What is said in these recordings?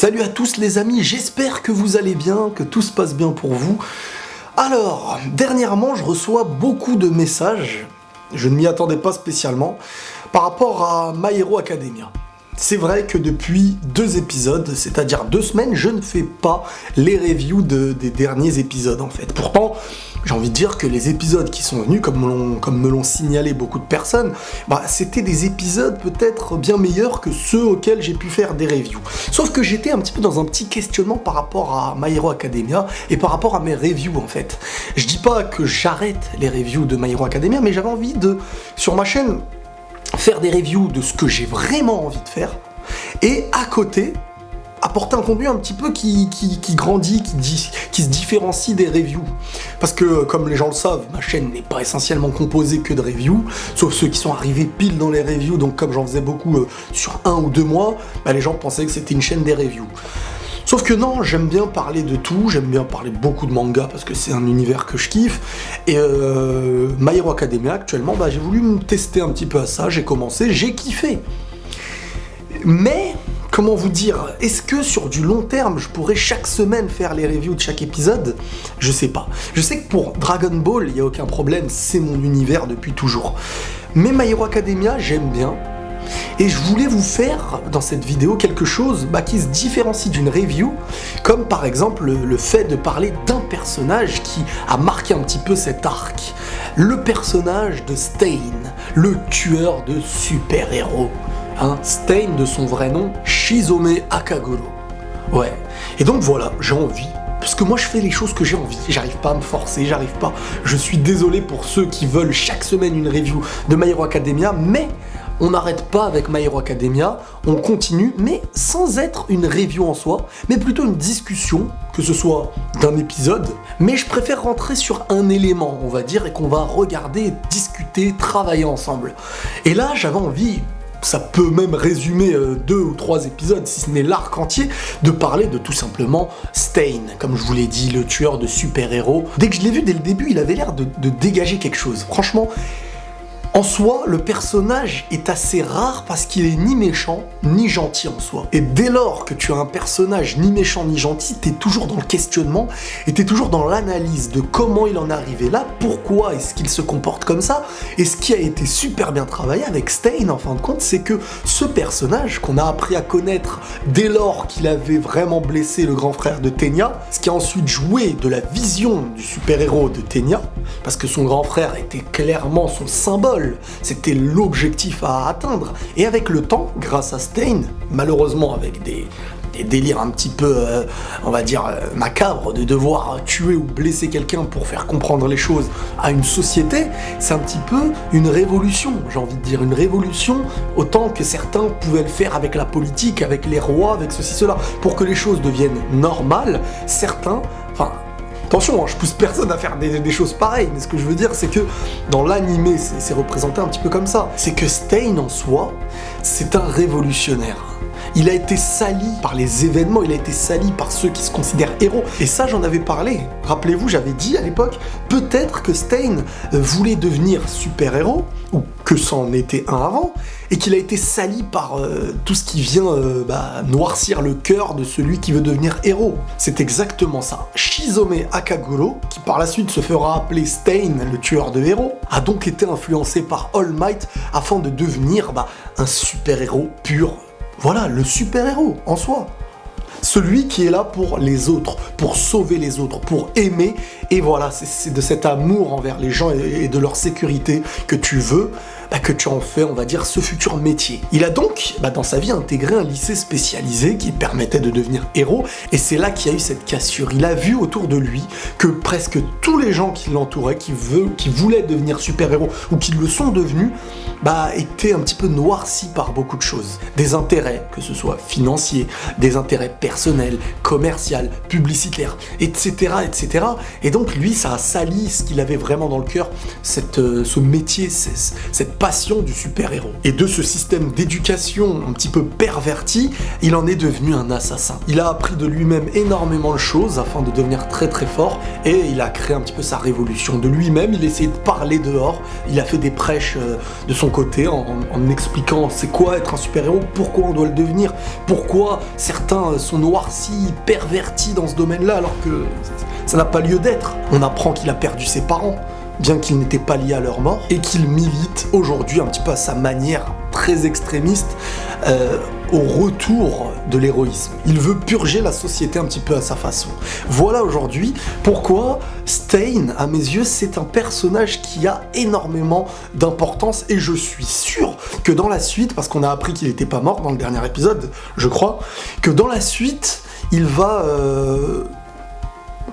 Salut à tous les amis, j'espère que vous allez bien, que tout se passe bien pour vous. Alors, dernièrement je reçois beaucoup de messages, je ne m'y attendais pas spécialement, par rapport à My Hero Academia. C'est vrai que depuis 2 épisodes, c'est-à-dire 2 semaines, je ne fais pas les reviews des derniers épisodes en fait. Pourtant, j'ai envie de dire que les épisodes qui sont venus, comme me l'ont signalé beaucoup de personnes, c'était des épisodes peut-être bien meilleurs que ceux auxquels j'ai pu faire des reviews. Sauf que j'étais un petit peu dans un petit questionnement par rapport à My Hero Academia et par rapport à mes reviews en fait. Je dis pas que j'arrête les reviews de My Hero Academia, mais j'avais envie de, sur ma chaîne, faire des reviews de ce que j'ai vraiment envie de faire, et à côté, apporter un contenu un petit peu qui grandit, qui se différencie des reviews. Parce que, comme les gens le savent, ma chaîne n'est pas essentiellement composée que de reviews, sauf ceux qui sont arrivés pile dans les reviews, donc comme j'en faisais beaucoup sur 1 ou 2 mois, les gens pensaient que c'était une chaîne des reviews. Sauf que non, j'aime bien parler de tout, j'aime bien parler beaucoup de manga parce que c'est un univers que je kiffe. Et My Hero Academia actuellement, j'ai voulu me tester un petit peu à ça, j'ai commencé, j'ai kiffé. Mais, comment vous dire, est-ce que sur du long terme, je pourrais chaque semaine faire les reviews de chaque épisode? Je sais pas. Je sais que pour Dragon Ball, il n'y a aucun problème, c'est mon univers depuis toujours. Mais My Hero Academia, j'aime bien. Et je voulais vous faire, dans cette vidéo, quelque chose qui se différencie d'une review, comme par exemple le fait de parler d'un personnage qui a marqué un petit peu cet arc. Le personnage de Stain, le tueur de super-héros. Stain, de son vrai nom, Shizome Akagoro. Ouais. Et donc voilà, j'ai envie. Parce que moi je fais les choses que j'ai envie, j'arrive pas à me forcer, j'arrive pas. Je suis désolé pour ceux qui veulent chaque semaine une review de My Hero Academia, mais on n'arrête pas avec My Hero Academia, on continue, mais sans être une review en soi, mais plutôt une discussion, que ce soit d'un épisode, mais je préfère rentrer sur un élément, on va dire, et qu'on va regarder, discuter, travailler ensemble. Et là j'avais envie, ça peut même résumer 2 ou 3 épisodes, si ce n'est l'arc entier, de parler de tout simplement Stain, comme je vous l'ai dit, le tueur de super-héros. Dès que je l'ai vu dès le début, il avait l'air de dégager quelque chose. Franchement, en soi, le personnage est assez rare parce qu'il est ni méchant, ni gentil en soi. Et dès lors que tu as un personnage ni méchant, ni gentil, t'es toujours dans le questionnement et t'es toujours dans l'analyse de comment il en est arrivé là, pourquoi est-ce qu'il se comporte comme ça. Et ce qui a été super bien travaillé avec Stain, en fin de compte, c'est que ce personnage qu'on a appris à connaître dès lors qu'il avait vraiment blessé le grand frère de Tenya, ce qui a ensuite joué de la vision du super-héros de Tenya, parce que son grand frère était clairement son symbole, c'était l'objectif à atteindre. Et avec le temps, grâce à Stain, malheureusement avec des délires un petit peu, on va dire, macabres, de devoir tuer ou blesser quelqu'un pour faire comprendre les choses à une société, c'est un petit peu une révolution, j'ai envie de dire, une révolution autant que certains pouvaient le faire avec la politique, avec les rois, avec ceci, cela. Pour que les choses deviennent normales, certains, attention, je pousse personne à faire des choses pareilles, mais ce que je veux dire, c'est que dans l'animé, c'est représenté un petit peu comme ça. C'est que Stain, en soi, c'est un révolutionnaire. Il a été sali par les événements, il a été sali par ceux qui se considèrent héros. Et ça, j'en avais parlé. Rappelez-vous, j'avais dit à l'époque, peut-être que Stain voulait devenir super-héros, ou que c'en était un avant, et qu'il a été sali par tout ce qui vient noircir le cœur de celui qui veut devenir héros. C'est exactement ça. Shizome Akagoro, qui par la suite se fera appeler Stain, le tueur de héros, a donc été influencé par All Might afin de devenir un super-héros pur. Voilà, le super-héros en soi. Celui qui est là pour les autres, pour sauver les autres, pour aimer. Et voilà, c'est de cet amour envers les gens et de leur sécurité que tu veux, que tu en fais, on va dire, ce futur métier. Il a donc, dans sa vie, intégré un lycée spécialisé qui permettait de devenir héros, et c'est là qu'il y a eu cette cassure. Il a vu autour de lui que presque tous les gens qui l'entouraient, qui voulaient devenir super-héros, ou qui le sont devenus, étaient un petit peu noircis par beaucoup de choses. Des intérêts, que ce soit financiers, des intérêts personnels, commerciaux, publicitaires, etc., etc. Et donc, lui, ça a sali ce qu'il avait vraiment dans le cœur, ce métier, cette passion du super-héros. Et de ce système d'éducation un petit peu perverti, il en est devenu un assassin. Il a appris de lui-même énormément de choses afin de devenir très très fort, et il a créé un petit peu sa révolution de lui-même. Il essayait de parler dehors, il a fait des prêches de son côté en expliquant c'est quoi être un super-héros, pourquoi on doit le devenir, pourquoi certains sont noirci, perverti dans ce domaine-là, alors que ça n'a pas lieu d'être. On apprend qu'il a perdu ses parents, bien qu'il n'était pas lié à leur mort, et qu'il milite aujourd'hui un petit peu à sa manière très extrémiste au retour de l'héroïsme. Il veut purger la société un petit peu à sa façon. Voilà aujourd'hui pourquoi Stein, à mes yeux, c'est un personnage qui a énormément d'importance, et je suis sûr que dans la suite, parce qu'on a appris qu'il n'était pas mort dans le dernier épisode, je crois, que dans la suite, il va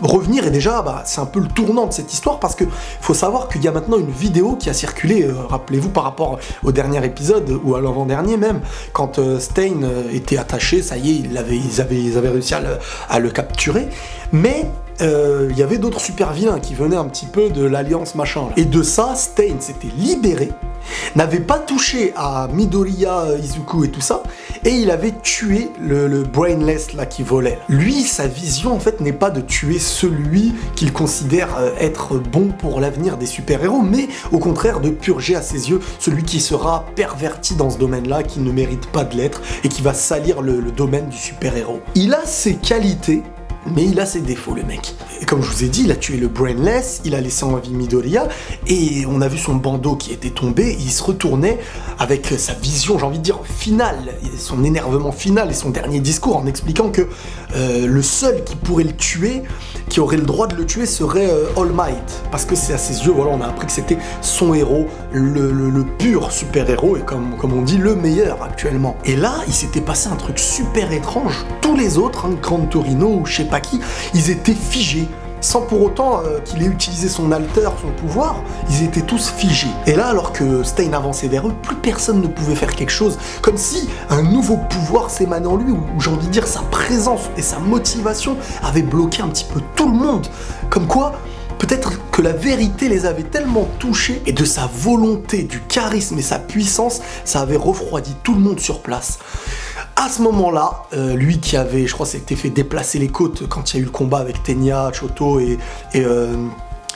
revenir, et déjà c'est un peu le tournant de cette histoire, parce que faut savoir qu'il y a maintenant une vidéo qui a circulé, rappelez-vous, par rapport au dernier épisode, ou à l'avant-dernier même, quand Stein était attaché, ça y est, ils avaient réussi à le capturer, mais il y avait d'autres super vilains qui venaient un petit peu de l'alliance machin. Et de ça, Stein s'était libéré, n'avait pas touché à Midoriya, Izuku et tout ça, et il avait tué le Brainless là qui volait. Lui, sa vision en fait n'est pas de tuer celui qu'il considère être bon pour l'avenir des super-héros, mais au contraire de purger à ses yeux celui qui sera perverti dans ce domaine-là, qui ne mérite pas de l'être et qui va salir le domaine du super-héros. Il a ses qualités, mais il a ses défauts, le mec. Et comme je vous ai dit, il a tué le Brainless, il a laissé en vie Midoriya, et on a vu son bandeau qui était tombé, et il se retournait avec sa vision, j'ai envie de dire, finale, son énervement final et son dernier discours en expliquant que le seul qui pourrait le tuer, qui aurait le droit de le tuer, serait All Might. Parce que c'est à ses yeux, voilà, on a appris que c'était son héros, le pur super-héros, et comme on dit, le meilleur actuellement. Et là, il s'était passé un truc super étrange. Tous les autres, Grand Torino ou je sais pas qui, ils étaient figés. Sans pour autant qu'il ait utilisé son alter, son pouvoir, ils étaient tous figés. Et là, alors que Stein avançait vers eux, plus personne ne pouvait faire quelque chose, comme si un nouveau pouvoir s'émanait en lui, ou j'ai envie de dire sa présence et sa motivation avaient bloqué un petit peu tout le monde. Comme quoi, peut-être que la vérité les avait tellement touchés, et de sa volonté, du charisme et sa puissance, ça avait refroidi tout le monde sur place. À ce moment-là, lui qui avait, je crois, s'était fait déplacer les côtes quand il y a eu le combat avec Tenya, Choto et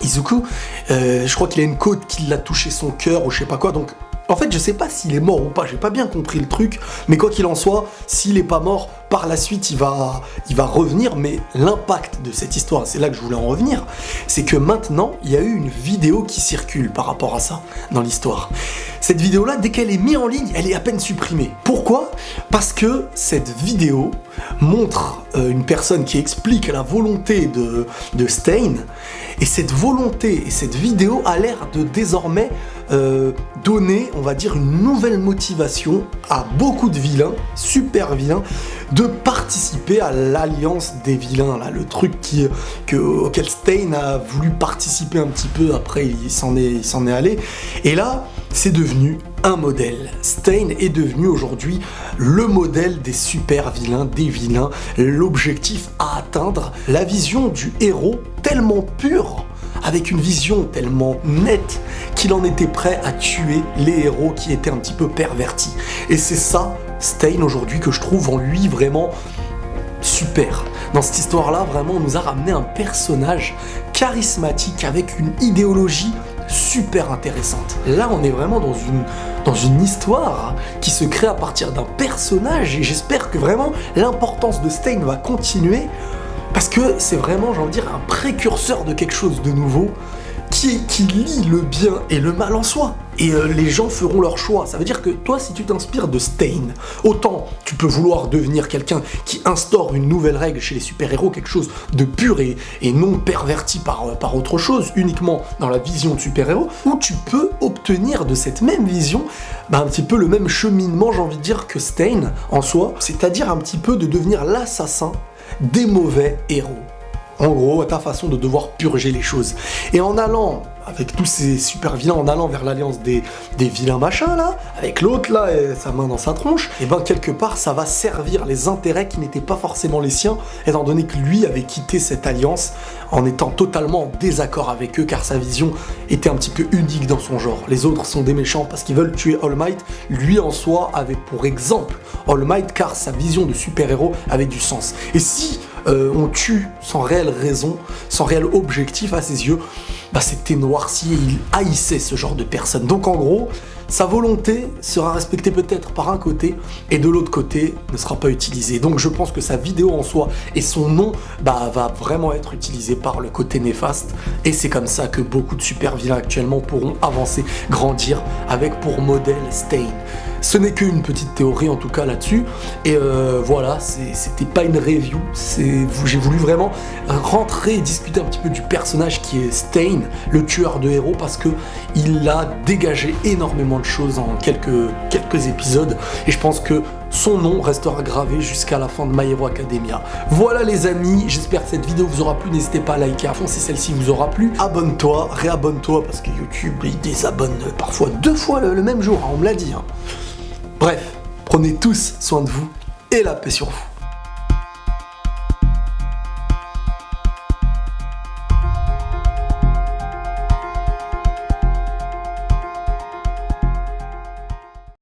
Izuku, je crois qu'il a une côte qui l'a touché son cœur ou je sais pas quoi, donc en fait je sais pas s'il est mort ou pas, j'ai pas bien compris le truc, mais quoi qu'il en soit, s'il est pas mort, par la suite il va revenir, mais l'impact de cette histoire, c'est là que je voulais en revenir, c'est que maintenant il y a eu une vidéo qui circule par rapport à ça dans l'histoire. Cette vidéo-là, dès qu'elle est mise en ligne, elle est à peine supprimée. Pourquoi ? Parce que cette vidéo montre une personne qui explique la volonté de Stein, et cette volonté et cette vidéo a l'air de désormais donner, on va dire, une nouvelle motivation à beaucoup de vilains, super vilains, de participer à l'alliance des vilains, là, le truc auquel Stein a voulu participer un petit peu, après il s'en est allé, et là, c'est devenu un modèle. Stein est devenu aujourd'hui le modèle des super vilains, des vilains, l'objectif à atteindre, la vision du héros tellement pure, avec une vision tellement nette qu'il en était prêt à tuer les héros qui étaient un petit peu pervertis. Et c'est ça, Stein, aujourd'hui, que je trouve en lui vraiment super. Dans cette histoire-là, vraiment, on nous a ramené un personnage charismatique avec une idéologie super intéressante. Là, on est vraiment dans une histoire qui se crée à partir d'un personnage, et j'espère que vraiment l'importance de Stein va continuer, parce que c'est vraiment, j'ai envie de dire, un précurseur de quelque chose de nouveau qui lie le bien et le mal en soi. Et les gens feront leur choix. Ça veut dire que toi, si tu t'inspires de Stein, autant tu peux vouloir devenir quelqu'un qui instaure une nouvelle règle chez les super-héros, quelque chose de pur et non perverti par autre chose, uniquement dans la vision de super-héros, ou tu peux obtenir de cette même vision un petit peu le même cheminement, j'ai envie de dire, que Stein en soi, c'est-à-dire un petit peu de devenir l'assassin des mauvais héros. En gros, à ta façon de devoir purger les choses. Et en allant, avec tous ces super vilains, en allant vers l'alliance des vilains machins là, avec l'autre là, et sa main dans sa tronche, et ben quelque part ça va servir les intérêts qui n'étaient pas forcément les siens, étant donné que lui avait quitté cette alliance en étant totalement en désaccord avec eux, car sa vision était un petit peu unique dans son genre. Les autres sont des méchants parce qu'ils veulent tuer All Might, lui en soi avait pour exemple All Might, car sa vision de super-héros avait du sens. Et si on tue sans réelle raison, sans réel objectif à ses yeux, c'était noirci et il haïssait ce genre de personnes. Donc en gros, sa volonté sera respectée peut-être par un côté, et de l'autre côté ne sera pas utilisée. Donc je pense que sa vidéo en soi et son nom va vraiment être utilisé par le côté néfaste, et c'est comme ça que beaucoup de super vilains actuellement pourront avancer, grandir, avec pour modèle Stain. Ce n'est qu'une petite théorie en tout cas là-dessus, et voilà, c'était pas une review, j'ai voulu vraiment rentrer et discuter un petit peu du personnage qui est Stain, le tueur de héros, parce que il a dégagé énormément de choses en quelques épisodes, et je pense que son nom restera gravé jusqu'à la fin de My Hero Academia. Voilà les amis, j'espère que cette vidéo vous aura plu, n'hésitez pas à liker à fond si celle-ci vous aura plu. Abonne-toi, réabonne-toi, parce que YouTube il désabonne parfois 2 fois le même jour, hein, on me l'a dit. Hein. Bref, prenez tous soin de vous et la paix sur vous.